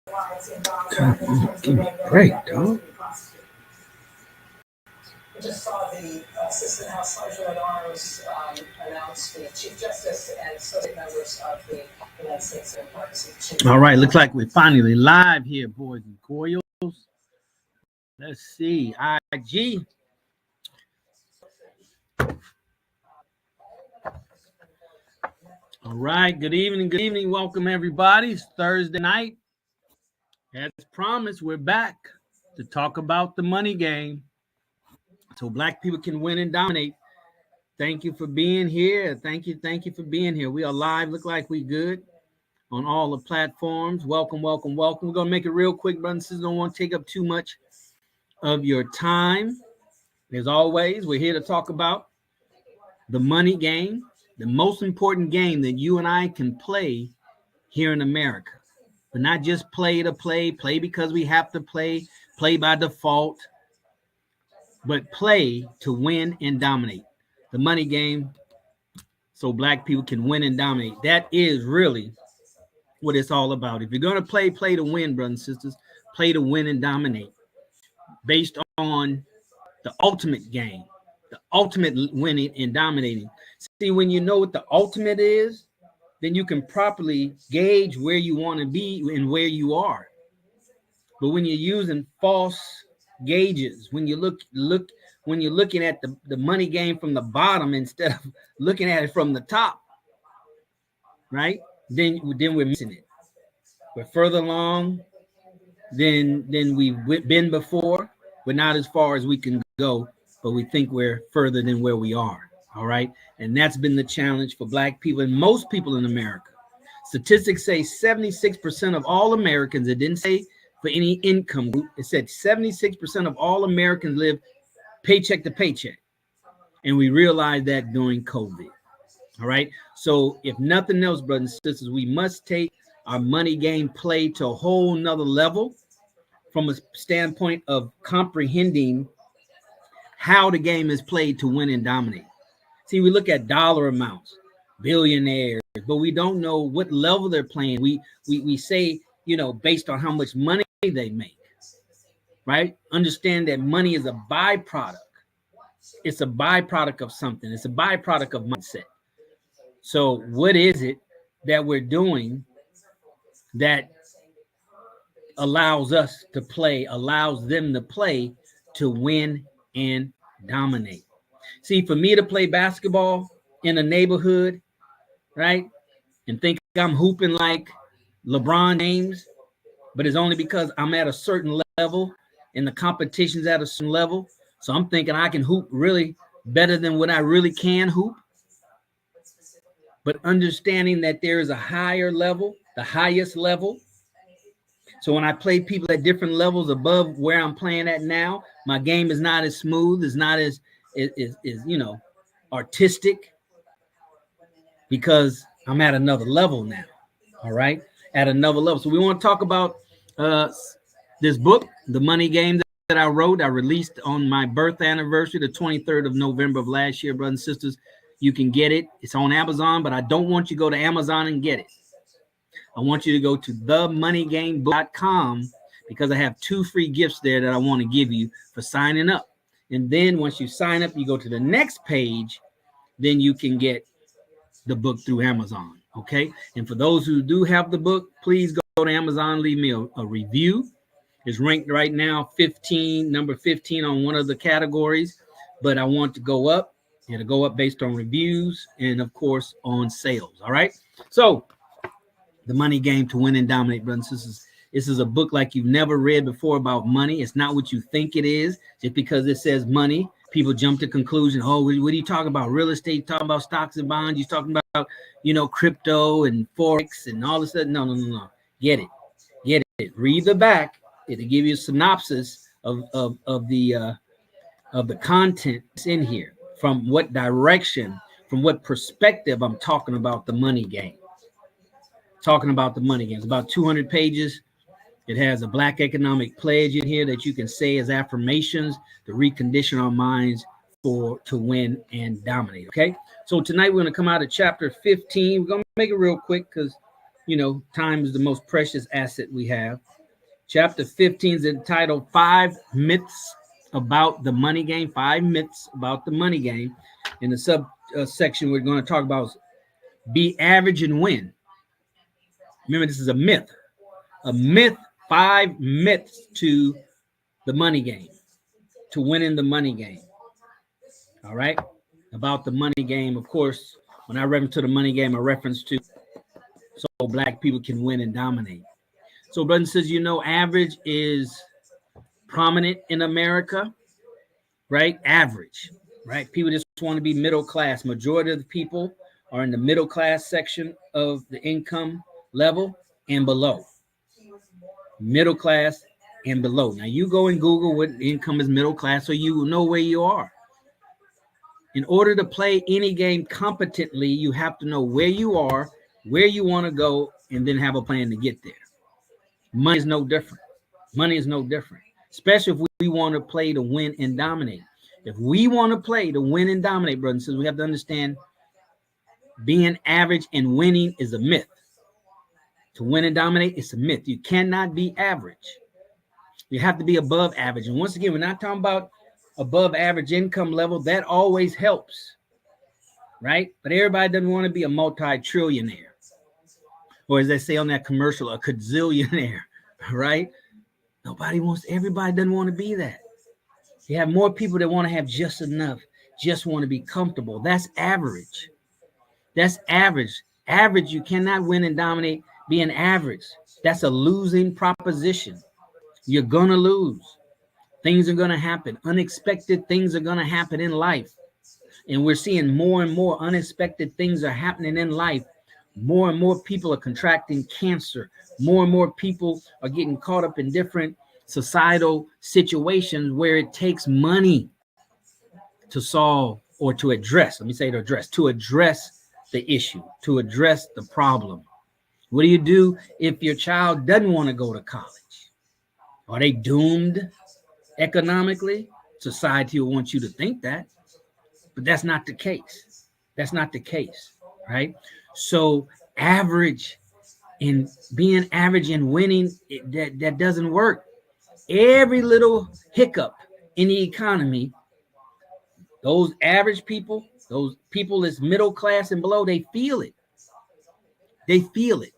Give me a break, dog. We just saw the Assistant House Sergeant at Arms announce the Chief Justice and associate members of the United States Supreme Court. All right, looks like we're finally live here, boys and girls. Let's see, IG. All right, good evening. Welcome, everybody. It's Thursday night. As promised, we're back to talk about the money game so black people can win and dominate. Thank you for being here. Thank you for being here. We are live. Look like we good on all the platforms. Welcome. We're going to make it real quick, brothers and sisters. Don't want to take up too much of your time. As always, we're here to talk about the money game, the most important game that you and I can play here in America. But not just play to play because we have to play by default, but play to win and dominate. The money game so black people can win and dominate. That is really what it's all about. If you're going to play to win, brothers and sisters, play to win and dominate based on the ultimate game, the ultimate winning and dominating. See, when you know what the ultimate is, then you can properly gauge where you want to be and where you are. But when you're using false gauges, when you're looking at the money game from the bottom instead of looking at it from the top, right? Then we're missing it. We're further along than we've been before. We're not as far as we can go, but we think we're further than where we are. All right. And that's been the challenge for black people and most people in America. Statistics say 76% of all Americans, it didn't say for any income group, it said 76% of all Americans live paycheck to paycheck. And we realized that during COVID. All right. So if nothing else, brothers and sisters, we must take our money game play to a whole nother level from a standpoint of comprehending how the game is played to win and dominate. See, we look at dollar amounts, billionaires, but we don't know what level they're playing. We say, based on how much money they make, right? Understand that money is a byproduct. It's a byproduct of something. It's a byproduct of mindset. So what is it that we're doing that allows us to play, allows them to play to win and dominate? See, for me to play basketball in a neighborhood, right, and think I'm hooping like LeBron James, but it's only because I'm at a certain level and the competition's at a certain level. So I'm thinking I can hoop really better than what I really can hoop. But understanding that there is a higher level, the highest level. So when I play people at different levels above where I'm playing at now, my game is not as smooth, it's not as artistic, because I'm at another level now. All right, at another level. So we want to talk about this book, The Money Game, that I wrote. I released on my birth anniversary, the 23rd of November of last year, brothers and sisters. You can get it. It's on Amazon, but I don't want you to go to Amazon and get it. I want you to go to themoneygamebook.com because I have 2 free gifts there that I want to give you for signing up. And then once you sign up, you go to the next page, then you can get the book through Amazon. Okay. And for those who do have the book, please go to Amazon, leave me a review. It's ranked right now number 15 on one of the categories, but I want to go up. It'll go up based on reviews and, of course, on sales. All right. So The Money Game to Win and Dominate, brothers and sisters. This is a book like you've never read before about money. It's not what you think it is. Just because it says money, people jump to conclusion. Oh, what are you talking about? Real estate? You're talking about stocks and bonds? You're talking about, crypto and Forex and all this stuff? No. Get it. Read the back. It'll give you a synopsis of the content in here. From what direction, from what perspective I'm talking about the money game. Talking about the money game. It's about 200 pages. It has a Black economic pledge in here that you can say as affirmations to recondition our minds to win and dominate. Okay. So tonight we're going to come out of chapter 15. We're going to make it real quick because time is the most precious asset we have. Chapter 15 is entitled 5 Myths About the Money Game. 5 Myths About the Money Game. In the subsection, we're going to talk about be average and win. Remember, this is a myth. A myth, 5 myths to the money game, to winning the money game. All right? About the money game, of course, when I reference to the money game, I reference to so black people can win and dominate. So, brother says, average is prominent in America, right? Average, right? People just want to be middle class. Majority of the people are in the middle class section of the income level and below. Middle class and below. Now, you go and Google what income is middle class so you will know where you are. In order to play any game competently, you have to know where you are, where you want to go, and then have a plan to get there. Money is no different. Money is no different, especially if we want to play to win and dominate. If we want to play to win and dominate, brothers and sisters, we have to understand being average and winning is a myth. To win and dominate, it's a myth. You cannot be average. You have to be above average. And once again, we're not talking about above average income level. That always helps, right? But everybody doesn't want to be a multi-trillionaire. Or as they say on that commercial, a gazillionaire, right? Everybody doesn't want to be that. You have more people that want to have just enough, just want to be comfortable. That's average. That's average. Average, you cannot win and dominate being average. That's a losing proposition. You're going to lose. Things are going to happen. Unexpected things are going to happen in life. And we're seeing more and more unexpected things are happening in life. More and more people are contracting cancer. More and more people are getting caught up in different societal situations where it takes money to solve or to address. Let me say to address the issue, to address the problem. What do you do if your child doesn't want to go to college? Are they doomed economically? Society will want you to think that, but that's not the case. That's not the case, right? So average and being average and winning, that doesn't work. Every little hiccup in the economy, those average people, those people that's middle class and below, they feel it. They feel it.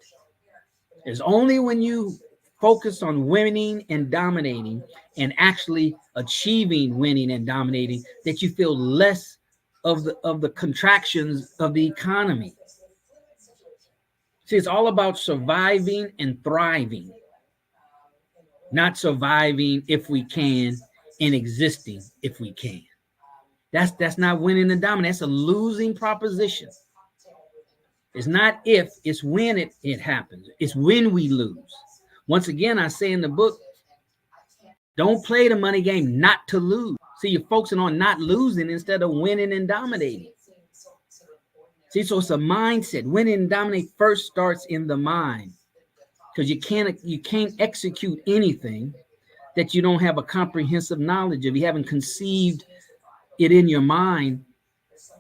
It's only when you focus on winning and dominating and actually achieving winning and dominating that you feel less of the contractions of the economy. See, it's all about surviving and thriving, not surviving if we can and existing if we can. That's not winning and dominating. That's a losing proposition. It's not if, it's when it happens. It's when we lose. Once again, I say in the book, don't play the money game not to lose. See, you're focusing on not losing instead of winning and dominating. See, so it's a mindset. Winning and dominating first starts in the mind, because you can't execute anything that you don't have a comprehensive knowledge of. You haven't conceived it in your mind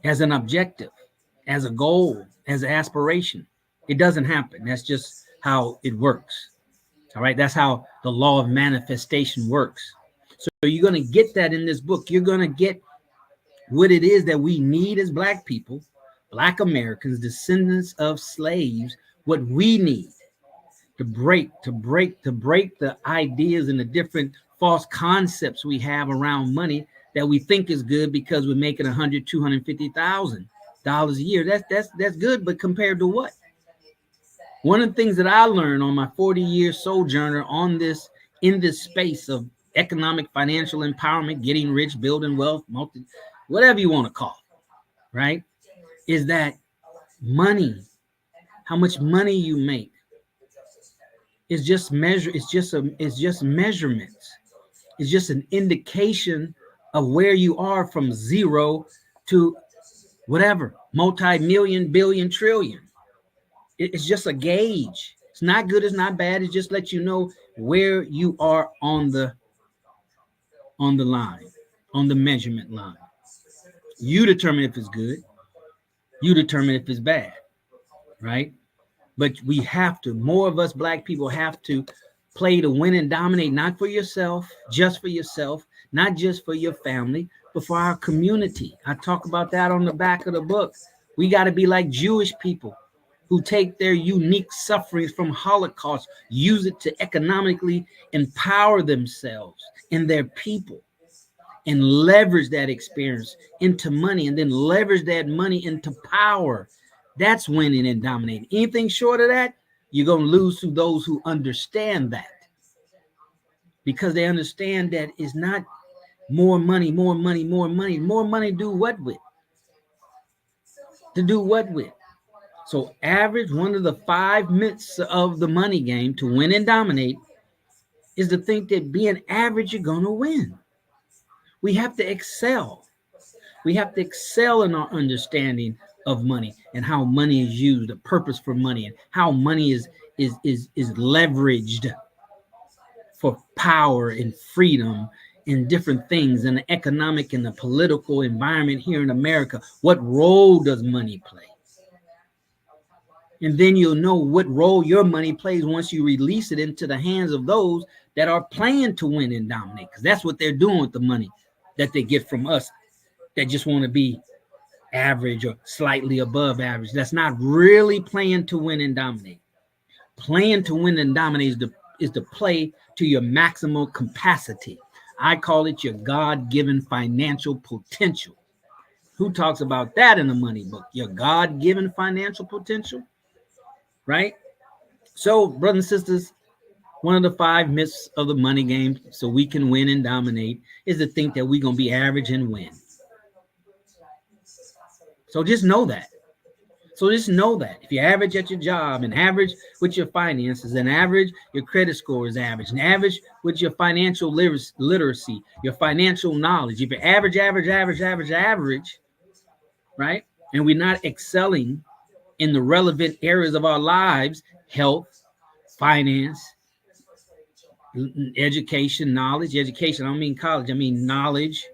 as an objective, as a goal, as an aspiration. It doesn't happen. That's just how it works. All right. That's how the law of manifestation works. So you're going to get that in this book. You're going to get what it is that we need as Black people, Black Americans, descendants of slaves, what we need to break the ideas and the different false concepts we have around money that we think is good because we're making $100,000, $250,000 a year. That's good, but compared to what? One of the things that I learned on my 40-year sojourner in this space of economic, financial empowerment, getting rich, building wealth, whatever you want to call it, right? Is that money, how much money you make, is just measurements. It's just an indication of where you are from zero to whatever, multi-million, billion, trillion. It's just a gauge. It's not good, it's not bad. It just lets you know where you are on the line, on the measurement line. You determine if it's good. You determine if it's bad, right? But we have to, more of us black people have to play to win and dominate, not for yourself, just for yourself, not just for your family, but for our community. I talk about that on the back of the book. We got to be like Jewish people who take their unique sufferings from Holocaust, use it to economically empower themselves and their people, and leverage that experience into money, and then leverage that money into power. That's winning and dominating. Anything short of that, you're going to lose to those who understand that, because they understand that it's not more money, more money, more money. More money do what with? To do what with? So average, one of the 5 myths of the money game to win and dominate is to think that being average, you're going to win. We have to excel. We have to excel in our understanding of money and how money is used, the purpose for money, and how money is leveraged for power and freedom in different things in the economic and the political environment here in America. What role does money play? And then you'll know what role your money plays once you release it into the hands of those that are playing to win and dominate, because that's what they're doing with the money that they get from us that just want to be average or slightly above average. That's not really playing to win and dominate. Playing to win and dominate is to play to your maximal capacity. I call it your God-given financial potential. Who talks about that in the money book? Your God-given financial potential, right? So, brothers and sisters, one of the 5 myths of the money game so we can win and dominate is to think that we're going to be average and win. So just know that. So just know that if you're average at your job and average with your finances and average, your credit score is average, and average with your financial literacy, your financial knowledge. If you're average, right? And we're not excelling in the relevant areas of our lives, health, finance, education, knowledge. Education, I don't mean college, I mean knowledge,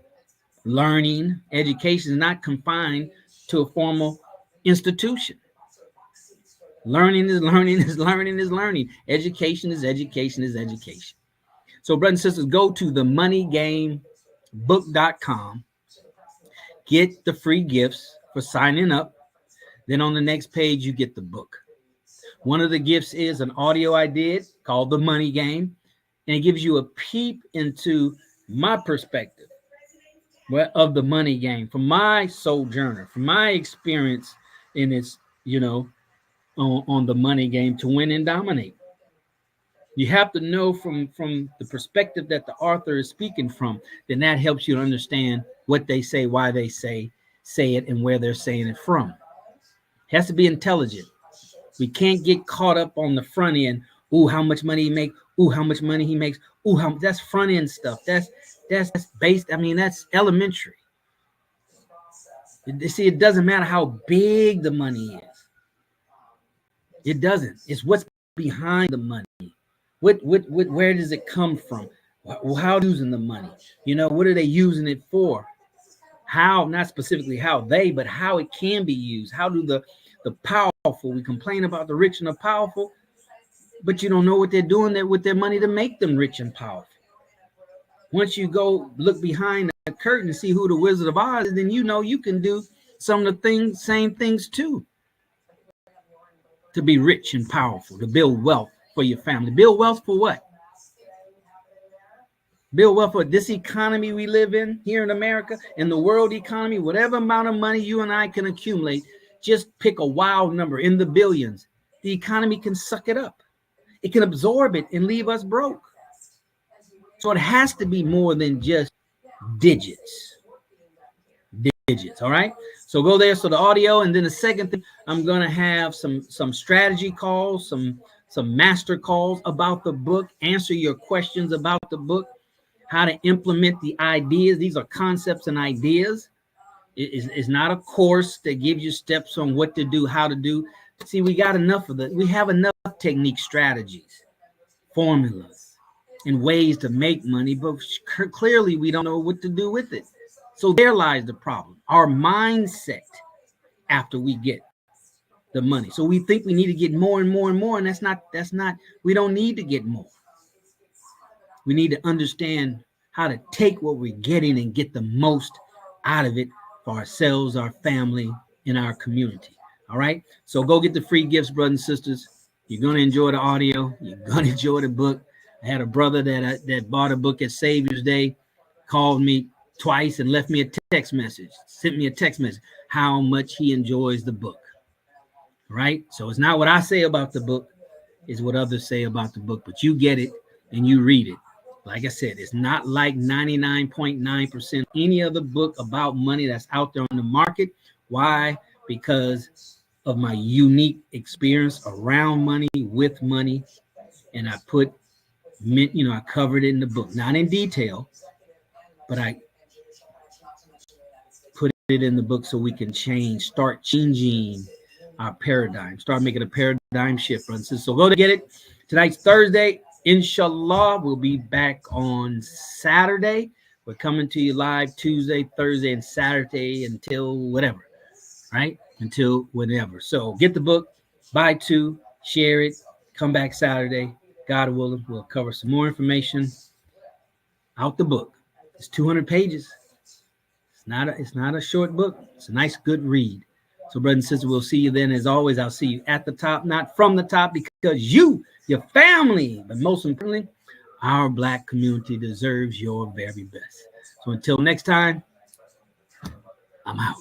learning. Education is not confined to a formal institution. Learning is learning is learning is learning. Education is education is education. So, brothers and sisters, go to themoneygamebook.com. Get the free gifts for signing up. Then on the next page, you get the book. One of the gifts is an audio I did called The Money Game. And it gives you a peep into my perspective of the money game, from my sojourner, from my experience in its, on the money game to win and dominate. You have to know from the perspective that the author is speaking from, then that helps you to understand what they say, why they say it, and where they're saying it from. It has to be intelligent. We can't get caught up on the front end. Ooh, how much money he make? Ooh, how much money he makes? Ooh, that's front end stuff. That's based. I mean, that's elementary. You see, it doesn't matter how big the money is. It doesn't. It's what's behind the money. Where does it come from? How using the money? What are they using it for? How, not specifically how they, but how it can be used. How do the powerful, we complain about the rich and the powerful, but you don't know what they're doing with their money to make them rich and powerful. Once you go look behind the curtain and see who the Wizard of Oz is, then you can do some of the same things too. To be rich and powerful, to build wealth for your family. Build wealth for what? Build wealth for this economy we live in here in America, and the world economy. Whatever amount of money you and I can accumulate, just pick a wild number in the billions. The economy can suck it up. It can absorb it and leave us broke. So it has to be more than just digits. All right. So go there. So the audio, and then the second thing, I'm going to have some strategy calls, some master calls about the book, answer your questions about the book, how to implement the ideas. These are concepts and ideas. It's not a course that gives you steps on what to do, how to do. See, we have enough technique, strategies, formulas, and ways to make money, but clearly we don't know what to do with it. So there lies the problem. Our mindset after we get the money. So we think we need to get more and more and more, and that's not, we don't need to get more. We need to understand how to take what we're getting and get the most out of it for ourselves, our family, and our community. All right. So go get the free gifts, brothers and sisters. You're going to enjoy the audio. You're going to enjoy the book. I had a brother that bought a book at Savior's Day, called me twice and left me a text message, sent me a text message, how much he enjoys the book. Right? So it's not what I say about the book, it's what others say about the book, but you get it and you read it. Like I said, it's not like 99.9% any other book about money that's out there on the market. Why? Because of my unique experience around money, with money, and I put, I covered it in the book, not in detail, but I put it in the book so we can start changing our paradigm, start making a paradigm shift, for instance. So go to get it. Tonight's Thursday. Inshallah, we'll be back on Saturday. We're coming to you live Tuesday, Thursday, and Saturday until whatever, right? Until whenever. So get the book, buy 2, share it, come back Saturday. God willing, we'll cover some more information out the book. It's 200 pages. It's not a short book. It's a nice, good read. So, brothers and sisters, we'll see you then. As always, I'll see you at the top, not from the top, because you, your family, but most importantly, our Black community deserves your very best. So until next time, I'm out.